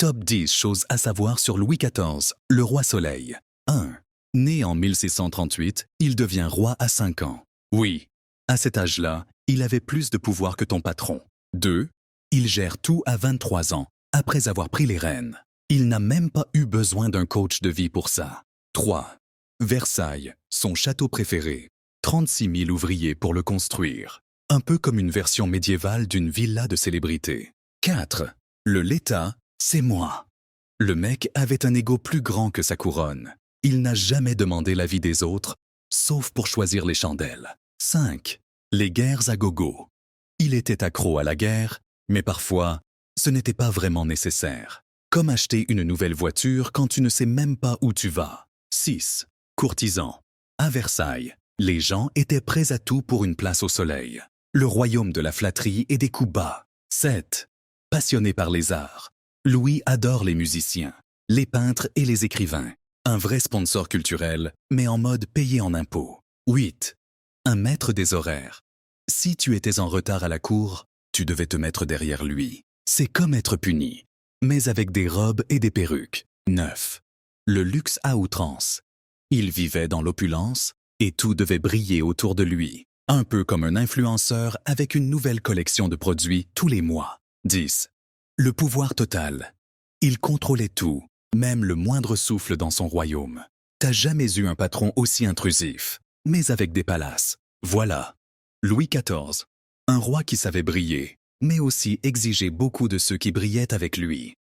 Top 10 choses à savoir sur Louis XIV, le roi Soleil. 1. Né en 1638, il devient roi à 5 ans. Oui, à cet âge-là, il avait plus de pouvoir que ton patron. 2. Il gère tout à 23 ans, après avoir pris les rênes. Il n'a même pas eu besoin d'un coach de vie pour ça. 3. Versailles, son château préféré. 36 000 ouvriers pour le construire. Un peu comme une version médiévale d'une villa de célébrité. 4. L'État, c'est moi. Le mec avait un ego plus grand que sa couronne. Il n'a jamais demandé l'avis des autres, sauf pour choisir les chandelles. 5. Les guerres à gogo. Il était accro à la guerre, mais parfois, ce n'était pas vraiment nécessaire. Comme acheter une nouvelle voiture quand tu ne sais même pas où tu vas. 6. Courtisan. À Versailles, les gens étaient prêts à tout pour une place au soleil. Le royaume de la flatterie et des coups bas. 7. Passionné par les arts. Louis adore les musiciens, les peintres et les écrivains. Un vrai sponsor culturel, mais en mode payé en impôts. 8. Un maître des horaires. Si tu étais en retard à la cour, tu devais te mettre derrière lui. C'est comme être puni, mais avec des robes et des perruques. 9. Le luxe à outrance. Il vivait dans l'opulence et tout devait briller autour de lui. Un peu comme un influenceur avec une nouvelle collection de produits tous les mois. 10. Le pouvoir total. Il contrôlait tout, même le moindre souffle dans son royaume. T'as jamais eu un patron aussi intrusif, mais avec des palaces. Voilà. Louis XIV. Un roi qui savait briller, mais aussi exiger beaucoup de ceux qui brillaient avec lui.